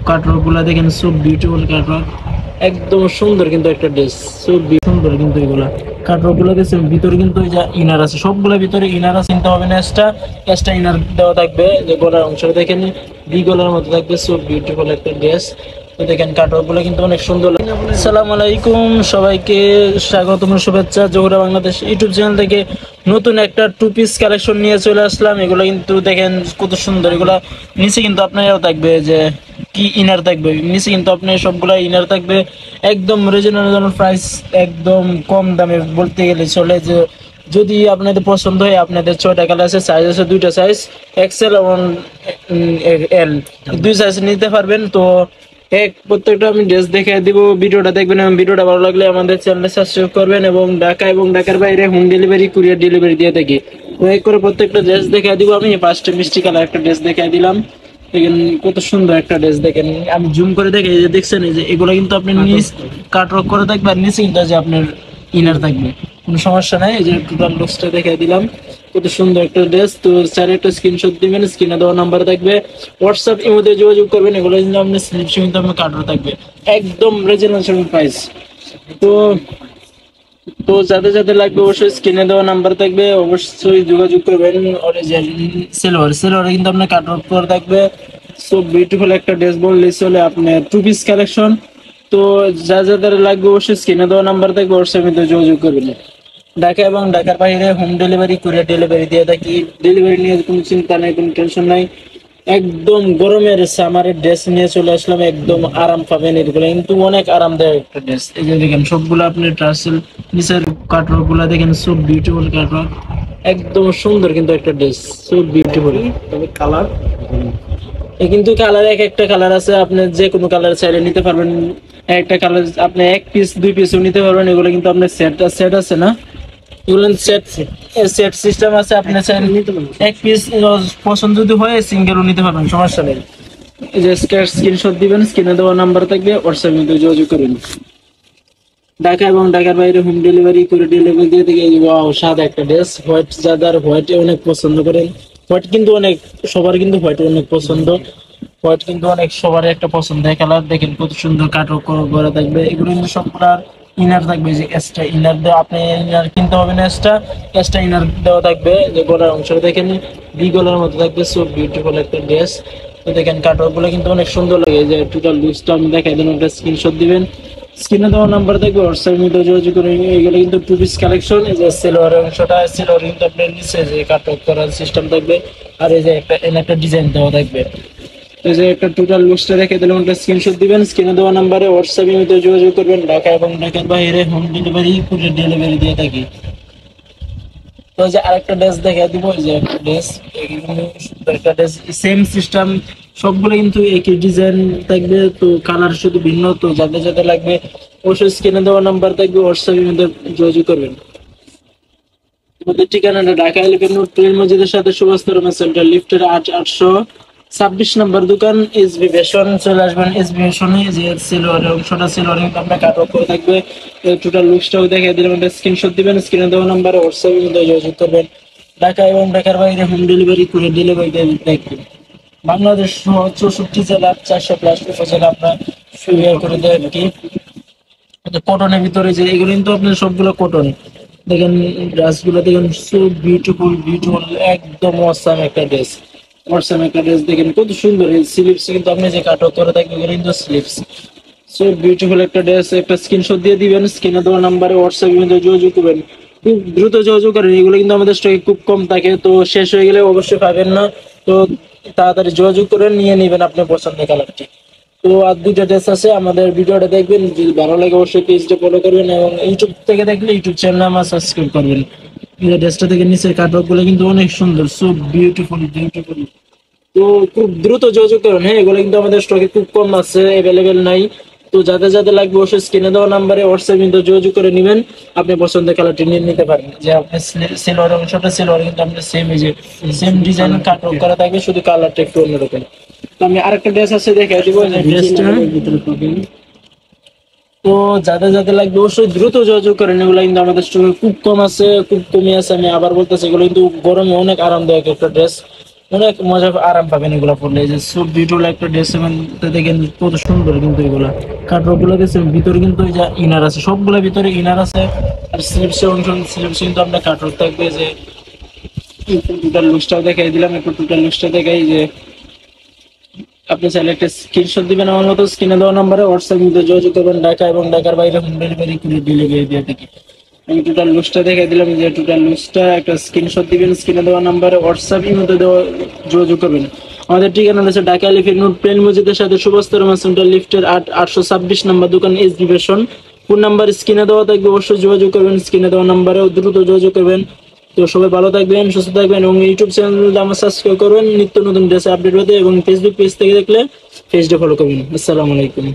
Cutwork গুলা দেখেন, so beautiful cutwork, একদম সুন্দর কিন্তু একটা ড্রেস, সো সুন্দর কিন্তু এগুলা কাটওয়ার্ক গুলা দেখছেন। ভিতরে কিন্তু এই যে ইনার আছে, সবগুলা ভিতরে ইনার আছে, কিনতে হবে না এক্সট্রা, এক্সট্রা ইনার দেওয়া থাকবে। যে গলার অংশটা দেখেন ভি গলার মতো থাকবে, সো বিউটিফুল একটা ড্রেস। তো দেখেন কাটওয়ার্ক গুলো কিন্তু অনেক সুন্দর। আসসালামু আলাইকুম, সবাইকে স্বাগতম, শুভেচ্ছা। জহুরা বাংলাদেশ ইউটিউব চ্যানেল থেকে নতুন একটা টু পিস কালেকশন নিয়ে চলে আসলাম। এগুলো কিন্তু দেখেন কত সুন্দর, এগুলা নিচে কিন্তু আপনার থাকবে যে কি ইনার থাকবে, নিচে কিন্তু আপনার সবগুলা ইনার থাকবে, একদম রিজনেবল প্রাইস, একদম কম দামে বলতে গেলে চলে। যে যদি আপনাদের পছন্দ হয়, আপনাদের 6টা কালার আছে, সাইজ আছে 2টা সাইজ, এক্সেল এবং এল, 2 সাইজ নিতে পারবেন। তো প্রত্যেকটা আমি ড্রেস দেখে দিব, ভিডিওটা দেখবেন এবং ভিডিওটা ভালো লাগলে আমাদের চ্যানেলে সাবস্ক্রাইব করবেন। এবং ঢাকা এবং ঢাকার বাইরে হোম ডেলিভারি, কুরিয়ার ডেলিভারি দিয়ে থাকি। তো এক করে প্রত্যেকটা ড্রেস দেখে দিব। আমি ফার্স্টে মিষ্টি কালার একটা ড্রেস দেখে দিলাম, দেখেন কত সুন্দর একটা ড্রেস। দেখেন আমি জুম করে দেখে, এই যে দেখছেন, এই যে এগুলো কিন্তু আপনি নিচ কাটওয়ার্ক করে থাকবে, আর নিচে কিন্তু যে আপনার ইনার থাকবে, কোনো সমস্যা নাই। এই যে টোটাল লুকসটা দেখে দিলাম, কত সুন্দর একটা ড্রেস। তো স্যার একটা স্ক্রিনশট দিবেন, স্ক্রিনে দেওয়া নাম্বার থাকবে, হোয়াটসঅ্যাপ ইমোতে যোগাযোগ করবেন। এগুলো কিন্তু আপনার স্লিপস কিন্তু আপনার কাটওয়ার্ক থাকবে, একদম রিজনেবল প্রাইস। তো তো যাদের যাদের লাগবে অবশ্যই স্ক্রিনে দেওয়া নাম্বার থাকবে, অবশ্যই যোগাযোগ করবেন। সিলভার সিলভারে কিন্তু আপনার কাটওয়ার্ক করা থাকবে, সো বিউটিফুল একটা ড্রেস বললে চলে, আপনার টু পিস কালেকশন। তো যা যাদের লাগবে অবশ্যই স্ক্রিনে দেওয়া নাম্বার থাকবে, অবশ্যই কিন্তু যোগাযোগ করবেন। ঢাকা এবং ঢাকার বাইরে হোম ডেলিভারি, কুরিয়ার ডেলিভারি দিয়ে থাকি। ডেলিভারি নিয়ে কোনো চিন্তা নাই, কোনো টেনশন নাই। একদম গরমের সামারের ড্রেস নিয়ে চলে আসলাম, একদম আরাম পাবেন। এগুলো কিন্তু অনেক আরামদায়ক একটা ড্রেস। এই যে দেখেন সবগুলো আপনার টার্সেল, নিচের কাটওয়ার্ক গুলা দেখেন, সো বিউটিফুল কাটওয়ার্ক, একদম সুন্দর কিন্তু একটা ড্রেস, সো বিউটিফুল। তবে কালার কিন্তু কালার এক একটা কালার আছে, আপনি যে কোনো কালার চাইলে নিতে পারবেন। একটা কালার আপনি 1 পিস 2 পিসও নিতে পারবেন। এগুলো কিন্তু আপনার সেট সেট আছে না, এগুলো সেট সেট সিস্টেম আছে, আপনি চাইলে নিতে পারবেন। 1 পিস পছন্দ যদি হয় সিঙ্গেলও নিতে পারবেন, সমস্যা নেই। এই যে স্ক্রিনশট দিবেন, স্ক্রিনে দেওয়া নাম্বার থাকবে, হোয়াটসঅ্যাপে কিন্তু যোগাযোগ করবেন। ঢাকা এবং ঢাকার বাইরে হোম ডেলিভারি করে ডেলিভারি দিয়ে থেকে। ওয়াও, সাদা একটা ড্রেস, হোয়াইট, যাদের হোয়াইট অনেক পছন্দ করেন, হোয়াইট কিন্তু অনেক সবার কিন্তু হোয়াইট অনেক পছন্দ, হোয়াইট কিন্তু অনেক সবার একটা পছন্দের কালার। দেখেন কত সুন্দর কাটওয়ার্ক করা থাকবে। এগুলো কিন্তু সবগুলার ইনার থাকবে, যে এক্সট্রা ইনার দেওয়া, আপনি ইনার কিনতে হবে না, এক্সট্রা এক্সট্রা ইনার দেওয়া থাকবে। যে গলার অংশটা দেখেন ভি গলার মতো থাকবে, সো বিউটিফুল একটা ড্রেস। তো দেখেন কাটওয়ার্ক গুলো কিন্তু অনেক সুন্দর লাগে। যে টোটাল লুকসটা আমি দেখাই দেন, একটা স্ক্রিনশট দিবেন, স্ক্রিনে দেওয়া নাম্বার থাকবে, হোয়াটসঅ্যাপের মধ্যে যোগাযোগ করে। এগুলো কিন্তু টু পিস কালেকশন। এই যে সিলভার অংশটা, সিলভার কিন্তু আপনার নিচে যে কাটওয়ার্ক করার সিস্টেম থাকবে, আর এই যে একটা ডিজাইন দেওয়া থাকবে। এই যে একটা টোটাল লুকসটা রেখে দিলাম, একটা স্ক্রিনশট দিবেন, স্ক্রিনে দেওয়া নাম্বারে হোয়াটসঅ্যাপের মধ্যে যোগাযোগ করবেন। ঢাকা এবং ঢাকার বাইরে হোম ডেলিভারি, কুরিয়ার ডেলিভারি দিয়ে থাকি। তো যে আরেকটা ড্রেস দেখে দিব, এই যে একটা ড্রেস, সুন্দর একটা ড্রেস, সেম সিস্টেম, সবগুলো কিন্তু একই ডিজাইন থাকবে, তো কালার শুধু ভিন্ন। তো যাদের যাদের লাগবে অবশ্যই স্ক্রিনে দেওয়া নাম্বার থাকবে, হোয়াটসঅ্যাপের মধ্যে যোগাযোগ করবেন। আমাদের ঠিকানাটা ঢাকা এলিফ্যান্ট রোড, প্রেম মসজিদের সাথে সুভাষ সেন্টার, লিফটের 826 নম্বর দোকান, এসবি ফ্যাশন। চলে আসবেন এসবি ফ্যাশনে। যে সিলভার অংশটা, সিলভার কিন্তু আপনার কাটওয়ার্ক করে থাকবে। টোটাল লুকসটাও দেখে দিলাম, একটা স্ক্রিনশট দিবেন, স্ক্রিনে দেওয়া নাম্বারে হোয়াটসঅ্যাপের মধ্যে যোগাযোগ করবেন। ঢাকা এবং ঢাকার বাইরে হোম ডেলিভারি করে ডেলিভারি দেখবেন। বাংলাদেশ সহ 64 জেলা, 400+ উপজেলা আমরা সুবিধা করে দেয় আর কি। কটনের ভিতরে যে এগুলো কিন্তু আপনার সবগুলো কটন। দেখেন ড্রেসগুলো দেখেন, সো বিউটিফুল বিউটিফুল, একদম অসাম একটা ড্রেস, অসাম একটা ড্রেস। দেখেন কত সুন্দর, এই স্লিপস কিন্তু আপনি যে কাটওয়ার্ক করে থাকবে, এগুলো কিন্তু স্লিপস, সো বিউটিফুল একটা ড্রেস। একটা স্ক্রিনশট দিয়ে দিবেন, স্ক্রিনে দেওয়া নাম্বারে হোয়াটসঅ্যাপের মধ্যে যোগাযোগ করবেন। খুব দ্রুত যোগাযোগ করেন, এগুলো কিন্তু আমাদের স্টকে খুব কম থাকে, তো শেষ হয়ে গেলে অবশ্যই পাবেন না। তো তাড়াতাড়ি যোগাযোগ করে নিয়ে নেবেন আপনার পছন্দের কালারটি। তো আর 2টা ড্রেস আছে, আমাদের ভিডিওটা দেখবেন, যদি ভালো লাগে অবশ্যই পেজটা ফলো করবেন, এবং ইউটিউব থেকে দেখলে ইউটিউব চ্যানেল আমার সাবস্ক্রাইব করবেন। এই ড্রেসটা থেকে নিচের কাটওয়ার্ক গুলো কিন্তু অনেক সুন্দর, সো বিউটিফুল বিউটিফুল। তো খুব দ্রুত যোগাযোগ করুন, হ্যাঁ, এগুলো কিন্তু আমাদের স্টকে খুব কম আছে, অ্যাভেলেবেল নাই। তো যাদের যাদের লাগবে অবশ্যই স্ক্রিনে দেওয়া নাম্বারে হোয়াটসঅ্যাপ কিন্তু যোগাযোগ করে নেবেন, আপনি পছন্দের কালারটি নিয়ে নিতে পারেন। যে আপনি সিলভার অংশটা, সিলভার কিন্তু আপনার সেম, এই যে সেম ডিজাইন কাটওয়ার্ক করা থাকবে, শুধু কালারটা একটু অন্যরকম। তো আমি আরেকটা ড্রেস আছে দেখে দিব, ড্রেসটা তো যাদের যাদের লাগবে অবশ্যই দ্রুত যোগাযোগ করেন। এগুলো কিন্তু আমাদের স্টকে খুব কম আছে, খুব কমই আছে। আমি আবার বলতেছি, এগুলো কিন্তু গরমে অনেক আরামদায়ক একটা ড্রেস, অনেক মজা আরাম পাবেন এগুলা পড়লে। এই যে সব বিউটিফুল একটা ড্রেস দেখেন কত সুন্দর কিন্তু এগুলা কাটওয়ার্ক গুলো দেখছেন ভিতরে কিন্তু এই যে ইনার আছে, সবগুলা ভিতরে ইনার আছে। আর স্লিপস অংশ, স্লিপস কিন্তু আপনার কাটওয়ার্ক থাকবে। যে টোটাল লুকসটাও দেখাই দিলাম, একটু টোটাল লুকসটা দেখাই। যে আপনি চাইলে একটা স্ক্রিনশট দিবেন আমার মতো স্ক্রিনে দেওয়া নাম্বারে, হোয়াটসঅ্যাপ মধ্যে যোগাযোগ করবেন। ঢাকা এবং ঢাকার বাইরে হোম ডেলিভারি করে ডেলিভারি দিয়ে থাকি। আমি টোটাল লুকসটা দেখাই দিলাম। যে টোটাল লুকসটা একটা স্ক্রিনশট দিবেন স্ক্রিনে দেওয়া নাম্বারে, হোয়াটসঅ্যাপের মধ্যে যোগাযোগ করবেন। আমাদের ঠিকানা হচ্ছে ঢাকা এলিফ্যান্ট রোড প্লেন মসজিদের সাথে সুবস্ত রহমান সেন্টার লিফটের 826 নম্বর দোকান, এসবি ফ্যাশন। ফোন নাম্বার স্ক্রিনে দেওয়া থাকবে, অবশ্যই যোগাযোগ করবেন। স্ক্রিনে দেওয়া নাম্বারে দ্রুত যোগাযোগ করবেন। তো সবাই ভালো থাকবেন, সুস্থ থাকবেন এবং ইউটিউব চ্যানেল আমার সাবস্ক্রাইব করবেন নিত্য নতুন ড্রেস আপডেট হতে, এবং ফেসবুক পেজ থেকে দেখলে পেজটা ফলো করবেন। আসসালামু আলাইকুম।